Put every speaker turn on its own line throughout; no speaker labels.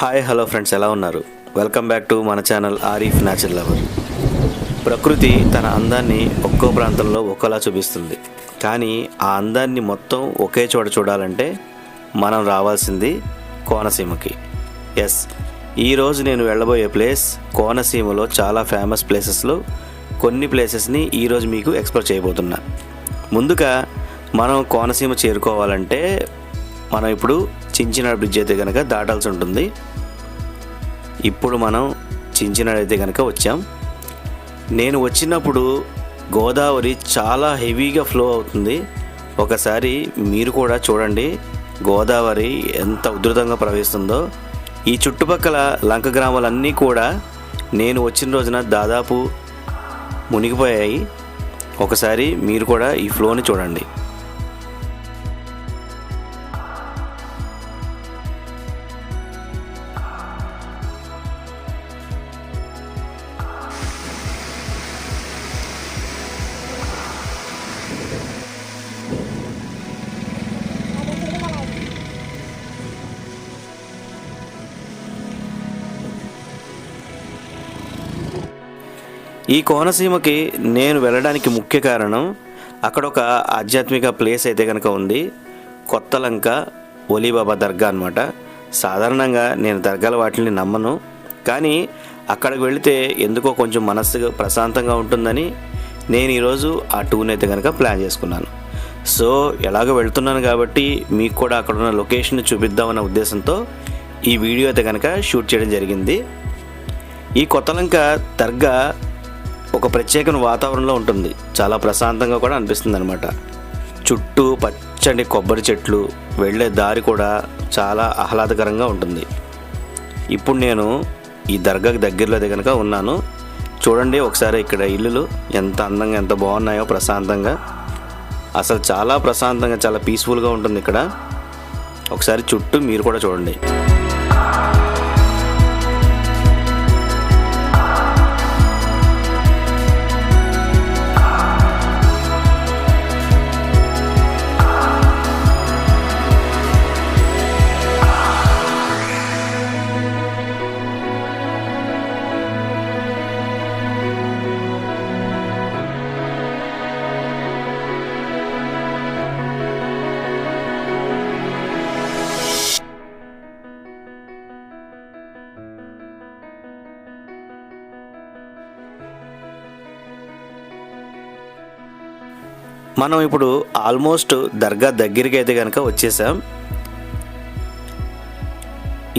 Hi hello friends, ఎలా ఉన్నారు? Welcome back to మన ఛానల్ ఆరిఫ్ న్యాచురల్ లవర్. ప్రకృతి తన అందాన్ని ఒక్కో ప్రాంతంలో ఒక్కోలా చూపిస్తుంది. కానీ ఆ అందాన్ని మొత్తం ఒకే చోట చూడాలంటే మనం రావాల్సింది కోనసీమకి. ఎస్, ఈరోజు నేను వెళ్ళబోయే ప్లేస్ కోనసీమలో చాలా ఫేమస్ ప్లేసెస్లో కొన్ని ప్లేసెస్ని ఈరోజు మీకు ఎక్స్ప్లోర్ చేయబోతున్నా. ముందుగా మనం కోనసీమ చేరుకోవాలంటే మనం ఇప్పుడు చించినాడు బ్రిడ్జ్ అయితే కనుక దాటాల్సి ఉంటుంది. ఇప్పుడు మనం చించినాడు అయితే కనుక వచ్చాం. నేను వచ్చినప్పుడు గోదావరి చాలా హెవీగా ఫ్లో అవుతుంది. ఒకసారి మీరు కూడా చూడండి గోదావరి ఎంత ఉధృతంగా ప్రవహిస్తుందో. ఈ చుట్టుపక్కల లంక గ్రామాలన్నీ కూడా నేను వచ్చిన రోజున దాదాపు మునిగిపోయాయి. ఒకసారి మీరు కూడా ఈ ఫ్లోని చూడండి. ఈ కోనసీమకి నేను వెళ్ళడానికి ముఖ్య కారణం అక్కడ ఒక ఆధ్యాత్మిక ప్లేస్ అయితే కనుక ఉంది. కొత్తలంక ఒలీబాబా దర్గా అనమాట. సాధారణంగా నేను దర్గాల వాటిని నమ్మను, కానీ అక్కడికి వెళితే ఎందుకో కొంచెం మనస్సుగా ప్రశాంతంగా ఉంటుందని నేను ఈరోజు ఆ టూర్ని అయితే కనుక ప్లాన్ చేసుకున్నాను. సో ఎలాగో వెళ్తున్నాను కాబట్టి మీకు కూడా అక్కడ ఉన్న లొకేషన్ చూపిద్దామన్న ఉద్దేశంతో ఈ వీడియో అయితే కనుక షూట్ చేయడం జరిగింది. ఈ కొత్తలంక దర్గా ఒక ప్రత్యేకమైన వాతావరణంలో ఉంటుంది. చాలా ప్రశాంతంగా కూడా అనిపిస్తుంది అనమాట. చుట్టూ పచ్చని కొబ్బరి చెట్లు, వెళ్ళే దారి కూడా చాలా ఆహ్లాదకరంగా ఉంటుంది. ఇప్పుడు నేను ఈ దర్గాకి దగ్గరలో అయితే కనుక ఉన్నాను. చూడండి ఒకసారి ఇక్కడ ఇల్లులు ఎంత అందంగా ఎంత బాగున్నాయో, ప్రశాంతంగా, అసలు చాలా ప్రశాంతంగా చాలా పీస్ఫుల్గా ఉంటుంది ఇక్కడ. ఒకసారి చుట్టూ మీరు కూడా చూడండి. మనం ఇప్పుడు ఆల్మోస్ట్ దర్గా దగ్గరికి అయితే కనుక వచ్చేసాం.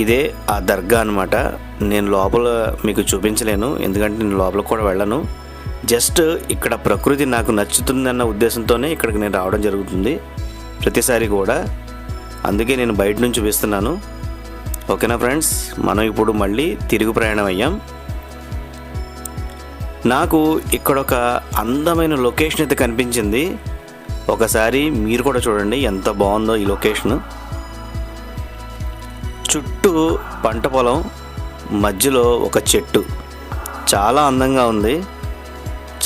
ఇదే ఆ దర్గా అనమాట. నేను లోపల మీకు చూపించలేను, ఎందుకంటే నేను లోపలికి కూడా వెళ్ళను. జస్ట్ ఇక్కడ ప్రకృతి నాకు నచ్చుతుందన్న ఉద్దేశంతోనే ఇక్కడికి నేను రావడం జరుగుతుంది ప్రతిసారి కూడా. అందుకే నేను బయట నుంచి చూపిస్తున్నాను. ఓకేనా ఫ్రెండ్స్, మనం ఇప్పుడు మళ్ళీ తిరుగు ప్రయాణం అయ్యాం. నాకు ఇక్కడ ఒక అందమైన లొకేషన్ అయితే కనిపించింది. ఒకసారి మీరు కూడా చూడండి ఎంత బాగుందో ఈ లొకేషన్. చుట్టూ పంట పొలం, మధ్యలో ఒక చెట్టు, చాలా అందంగా ఉంది,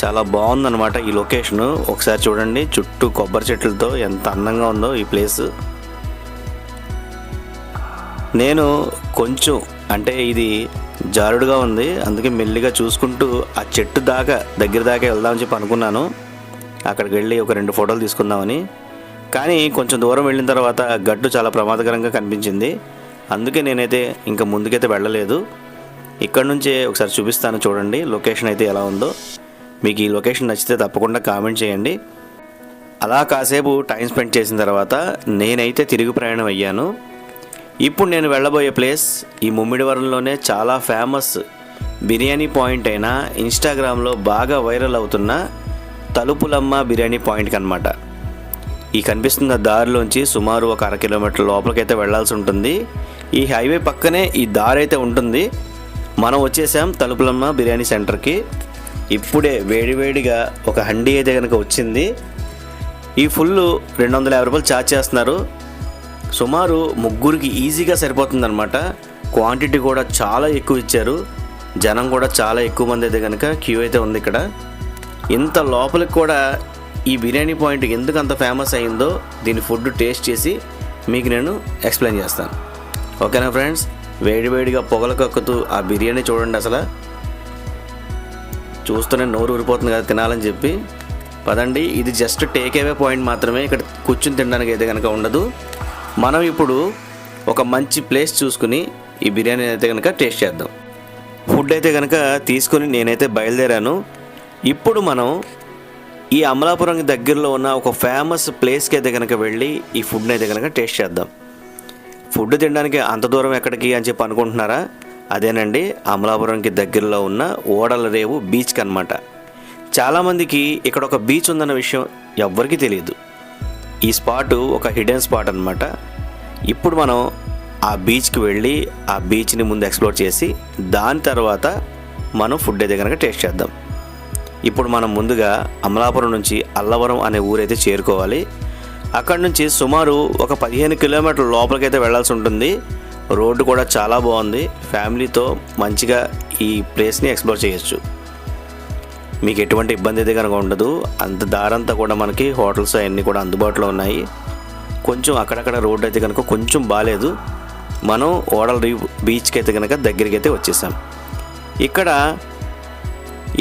చాలా బాగుందన్నమాట ఈ లొకేషను. ఒకసారి చూడండి చుట్టూ కొబ్బరి చెట్లతో ఎంత అందంగా ఉందో ఈ ప్లేస్. నేను కొంచెం అంటే ఇది జారుడుగా ఉంది, అందుకే మెల్లిగా చూసుకుంటూ ఆ చెట్టు దాకా దగ్గర దాకా వెళ్దామని చెప్పి అనుకున్నాను. అక్కడికి వెళ్ళి ఒక 2 ఫోటోలు తీసుకుందామని. కానీ కొంచెం దూరం వెళ్ళిన తర్వాత గట్టు చాలా ప్రమాదకరంగా కనిపించింది. అందుకే నేనైతే ఇంకా ముందుకైతే వెళ్ళలేదు. ఇక్కడ నుంచే ఒకసారి చూపిస్తాను, చూడండి లొకేషన్ అయితే ఎలా ఉందో. మీకు ఈ లొకేషన్ నచ్చితే తప్పకుండా కామెంట్ చేయండి. అలా కాసేపు టైం స్పెండ్ చేసిన తర్వాత నేనైతే తిరుగు ప్రయాణం అయ్యాను. ఇప్పుడు నేను వెళ్ళబోయే ప్లేస్ ఈ ముమ్మిడివరంలోనే చాలా ఫేమస్ బిర్యానీ పాయింట్ అయిన, ఇన్స్టాగ్రామ్లో బాగా వైరల్ అవుతున్న తలుపులమ్మ బిర్యానీ పాయింట్కి అనమాట. ఈ కనిపిస్తున్న దారిలోంచి సుమారు ఒక 1/2 కిలోమీటర్ లోపలికైతే వెళ్ళాల్సి ఉంటుంది. ఈ హైవే పక్కనే ఈ దారి అయితే ఉంటుంది. మనం వచ్చేసాం తలుపులమ్మ బిర్యానీ సెంటర్కి. ఇప్పుడే వేడివేడిగా ఒక హండీ అయితే కనుక వచ్చింది. ఈ ఫుల్ 250 రూపాయలు ఛార్జ్ చేస్తున్నారు. సుమారు 3 ఈజీగా సరిపోతుందన్నమాట. క్వాంటిటీ కూడా చాలా ఎక్కువ ఇచ్చారు. జనం కూడా చాలా ఎక్కువ మంది అయితే కనుక క్యూ అయితే ఉంది ఇక్కడ. ఇంత లోపలికి కూడా ఈ బిర్యానీ పాయింట్ ఎందుకు అంత ఫేమస్ అయిందో దీని ఫుడ్ టేస్ట్ చేసి మీకు నేను ఎక్స్ప్లెయిన్ చేస్తాను. ఓకేనా ఫ్రెండ్స్, వేడివేడిగా పొగలు కక్కుతూ ఆ బిర్యానీ చూడండి, అసలు చూస్తూనే నోరు ఊరిపోతుంది కదా తినాలని చెప్పి. పదండి, ఇది జస్ట్ టేక్ అవే పాయింట్ మాత్రమే, ఇక్కడ కూర్చుని తినడానికి అయితే కనుక ఉండదు. మనం ఇప్పుడు ఒక మంచి ప్లేస్ చూసుకుని ఈ బిర్యానీ అయితే కనుక టేస్ట్ చేద్దాం. ఫుడ్ అయితే కనుక తీసుకుని నేనైతే బయలుదేరాను. ఇప్పుడు మనం ఈ అమలాపురంకి దగ్గరలో ఉన్న ఒక ఫేమస్ ప్లేస్కి అయితే కనుక వెళ్ళి ఈ ఫుడ్ని అయితే కనుక టేస్ట్ చేద్దాం. ఫుడ్ తినడానికి అంత దూరం ఎక్కడికి అని చెప్పి అనుకుంటున్నారా? అదేనండి, అమలాపురంకి దగ్గరలో ఉన్న ఓడల రేవు బీచ్కి అనమాట. చాలామందికి ఇక్కడ ఒక బీచ్ ఉందన్న విషయం ఎవ్వరికీ తెలియదు. ఈ స్పాటు ఒక హిడెన్ స్పాట్ అనమాట. ఇప్పుడు మనం ఆ బీచ్కి వెళ్ళి ఆ బీచ్ని ముందు ఎక్స్ప్లోర్ చేసి దాని తర్వాత మనం ఫుడ్ అయితే కనుక టేస్ట్ చేద్దాం. ఇప్పుడు మనం ముందుగా అమలాపురం నుంచి అల్లవరం అనే ఊరైతే చేరుకోవాలి. అక్కడి నుంచి సుమారు ఒక 15 కిలోమీటర్ల లోపలికైతే వెళ్ళాల్సి ఉంటుంది. రోడ్డు కూడా చాలా బాగుంది. ఫ్యామిలీతో మంచిగా ఈ ప్లేస్ని ఎక్స్ప్లోర్ చేయొచ్చు. మీకు ఎటువంటి ఇబ్బంది అయితే కనుక ఉండదు. అంత దారంతా కూడా మనకి హోటల్స్ అవన్నీ కూడా అందుబాటులో ఉన్నాయి. కొంచెం అక్కడక్కడ రోడ్డు అయితే కనుక కొంచెం బాగాలేదు. మనం ఓడల రీవ్ బీచ్కి అయితే కనుక దగ్గరికి అయితే వచ్చేసాం. ఇక్కడ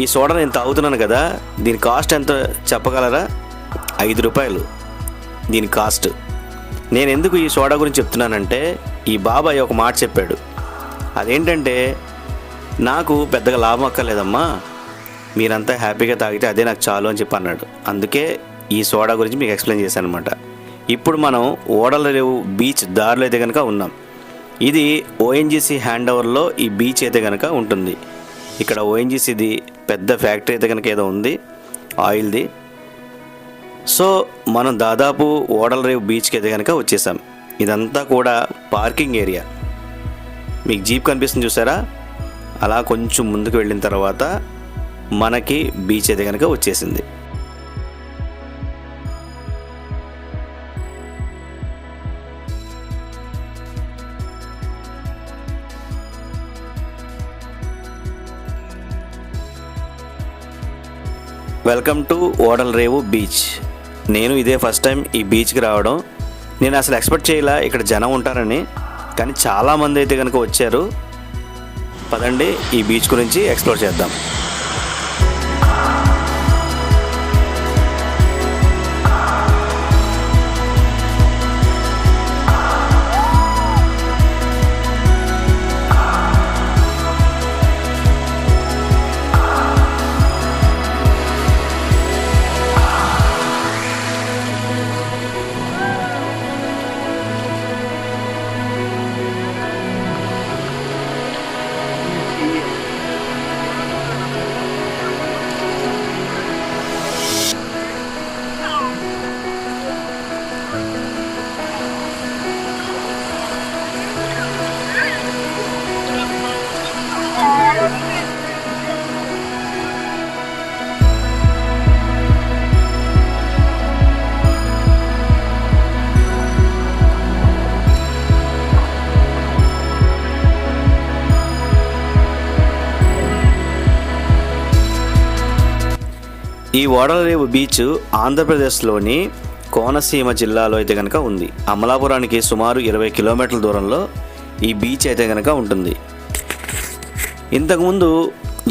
ఈ సోడా నేను తాగుతున్నాను కదా, దీని కాస్ట్ ఎంత చెప్పగలరా? 5 రూపాయలు దీని కాస్ట్. నేను ఎందుకు ఈ సోడా గురించి చెప్తున్నానంటే, ఈ బాబాయ్ ఒక మాట చెప్పాడు. అదేంటంటే, నాకు పెద్దగా లాభం అక్కర్లేదమ్మా, మీరంతా హ్యాపీగా తాగితే అదే నాకు చాలు అని చెప్పి అన్నాడు. అందుకే ఈ సోడా గురించి మీకు ఎక్స్ప్లెయిన్ చేశాను అనమాట. ఇప్పుడు మనం ఓడల రేవు బీచ్ దారిలో అయితే కనుక ఉన్నాం. ఇది ఓఎన్జీసీ హ్యాండ్ ఓవర్లో ఈ బీచ్ అయితే కనుక ఉంటుంది. ఇక్కడ ఓఎన్జీసీది పెద్ద ఫ్యాక్టరీ అయితే కనుక ఏదో ఉంది, ఆయిల్ది. సో మనం దాదాపు ఓడల రేవు బీచ్కి అయితే కనుక వచ్చేసాం. ఇదంతా కూడా పార్కింగ్ ఏరియా. మీకు జీప్ కనిపిస్తుంది చూసారా? అలా కొంచెం ముందుకు వెళ్ళిన తర్వాత మనకి బీచ్ అయితే కనుక వచ్చేసింది. వెల్కమ్ టు ఓడల రేవు బీచ్. నేను ఇదే ఫస్ట్ టైం ఈ బీచ్కి రావడం. నేను అసలు ఎక్స్పెక్ట్ చేయలే ఇక్కడ జనం ఉంటారని, కానీ చాలామంది అయితే కనుక వచ్చారు. పదండి ఈ బీచ్ గురించి ఎక్స్ప్లోర్ చేద్దాం. ఈ ఓడల రేవు బీచ్ ఆంధ్రప్రదేశ్లోని కోనసీమ జిల్లాలో అయితే కనుక ఉంది. అమలాపురానికి సుమారు 20 కిలోమీటర్ల దూరంలో ఈ బీచ్ అయితే కనుక ఉంటుంది. ఇంతకుముందు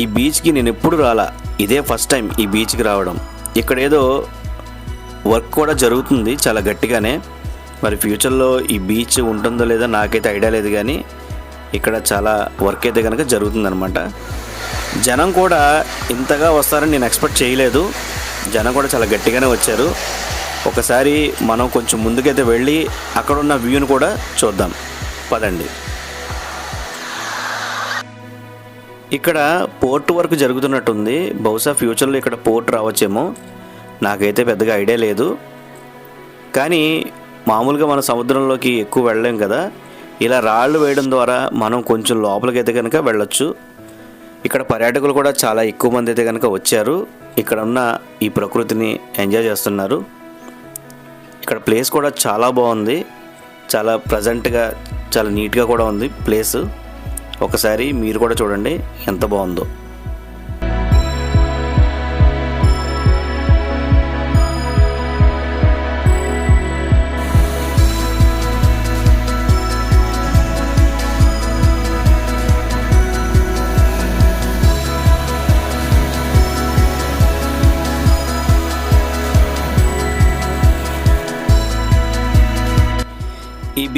ఈ బీచ్కి నేను ఎప్పుడు రాలా, ఇదే ఫస్ట్ టైం ఈ బీచ్కి రావడం. ఇక్కడ ఏదో వర్క్ కూడా జరుగుతుంది చాలా గట్టిగానే. మరి ఫ్యూచర్లో ఈ బీచ్ ఉంటుందో లేదో నాకైతే ఐడియా లేదు, కానీ ఇక్కడ చాలా వర్క్ అయితే కనుక జరుగుతుందన్నమాట. జనం కూడా ఇంతగా వస్తారని నేను ఎక్స్పెక్ట్ చేయలేదు. జనం కూడా చాలా గట్టిగానే వచ్చారు. ఒకసారి మనం కొంచెం ముందుకైతే వెళ్ళి అక్కడ ఉన్న వ్యూని కూడా చూద్దాం. పదండి. ఇక్కడ పోర్ట్ వర్క్ జరుగుతున్నట్టుంది. బహుశా ఫ్యూచర్లో ఇక్కడ పోర్ట్ రావచ్చేమో, నాకైతే పెద్దగా ఐడియా లేదు. కానీ మామూలుగా మన సముద్రంలోకి ఎక్కువ వెళ్ళలేం కదా, ఇలా రాళ్ళు వేయడం ద్వారా మనం కొంచెం లోపలికైతే కనుక వెళ్ళొచ్చు. ఇక్కడ పర్యాటకులు కూడా చాలా ఎక్కువ మంది అయితే కనుక వచ్చారు. ఇక్కడ ఉన్న ఈ ప్రకృతిని ఎంజాయ్ చేస్తున్నారు. ఇక్కడ ప్లేస్ కూడా చాలా బాగుంది, చాలా ప్రజెంట్గా, చాలా నీట్గా కూడా ఉంది ప్లేస్. ఒకసారి మీరు కూడా చూడండి ఎంత బాగుందో.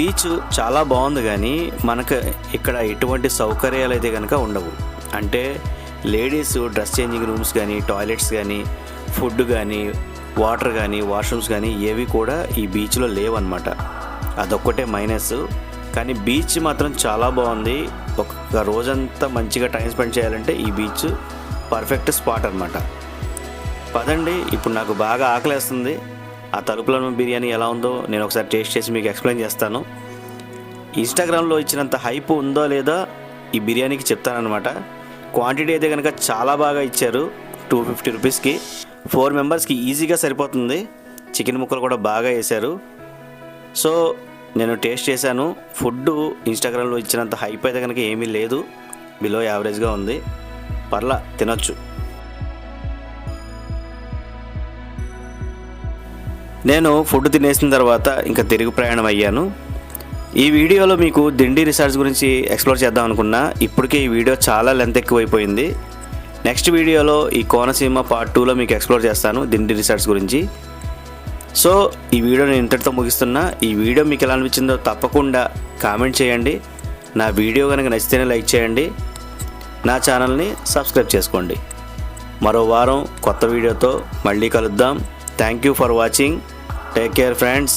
బీచ్ చాలా బాగుంది, కానీ మనకు ఇక్కడ ఎటువంటి సౌకర్యాలు అయితే కనుక ఉండవు. అంటే లేడీస్ డ్రెస్ చేంజింగ్ రూమ్స్ కానీ, టాయిలెట్స్ కానీ, ఫుడ్ కానీ, వాటర్ కానీ, వాష్రూమ్స్ కానీ ఏవి కూడా ఈ బీచ్లో లేవన్నమాట. అదొక్కటే మైనస్. కానీ బీచ్ మాత్రం చాలా బాగుంది. ఒక రోజంతా మంచిగా టైం స్పెండ్ చేయాలంటే ఈ బీచ్ పర్ఫెక్ట్ స్పాట్ అనమాట. పదండి, ఇప్పుడు నాకు బాగా ఆకలేస్తుంది. ఆ తలుపులను బిర్యానీ ఎలా ఉందో నేను ఒకసారి టేస్ట్ చేసి మీకు ఎక్స్ప్లెయిన్ చేస్తాను. ఇన్స్టాగ్రామ్లో ఇచ్చినంత హైప్ ఉందో లేదో ఈ బిర్యానీకి చెప్తానమాట. క్వాంటిటీ అయితే కనుక చాలా బాగా ఇచ్చారు. 250 రూపీస్కి 4 మెంబర్స్కి ఈజీగా సరిపోతుంది. చికెన్ ముక్కలు కూడా బాగా వేశారు. సో నేను టేస్ట్ చేశాను. ఫుడ్ ఇన్స్టాగ్రామ్లో ఇచ్చినంత హైప్ అయితే కనుక ఏమీ లేదు, బిలో యావరేజ్గా ఉంది. పర్లా తినొచ్చు. నేను ఫుడ్ తినేసిన తర్వాత ఇంకా తిరిగి ప్రయాణం అయ్యాను. ఈ వీడియోలో మీకు దిండి రిసార్ట్స్ గురించి ఎక్స్ప్లోర్ చేద్దాం అనుకున్నా. ఇప్పటికే ఈ వీడియో చాలా లెంత్ ఎక్కువైపోయింది. నెక్స్ట్ వీడియోలో ఈ కోనసీమ పార్ట్ 2లో మీకు ఎక్స్ప్లోర్ చేస్తాను దిండి రిసార్ట్స్ గురించి. సో ఈ వీడియో నేను ఇంతటితో ముగిస్తున్నా. ఈ వీడియో మీకు ఎలా అనిపించిందో తప్పకుండా కామెంట్ చేయండి. నా వీడియో కనుక నచ్చితేనే లైక్ చేయండి. నా ఛానల్ని సబ్స్క్రైబ్ చేసుకోండి. మరో వారం కొత్త వీడియోతో మళ్ళీ కలుద్దాం. Thank you for watching. Take care friends.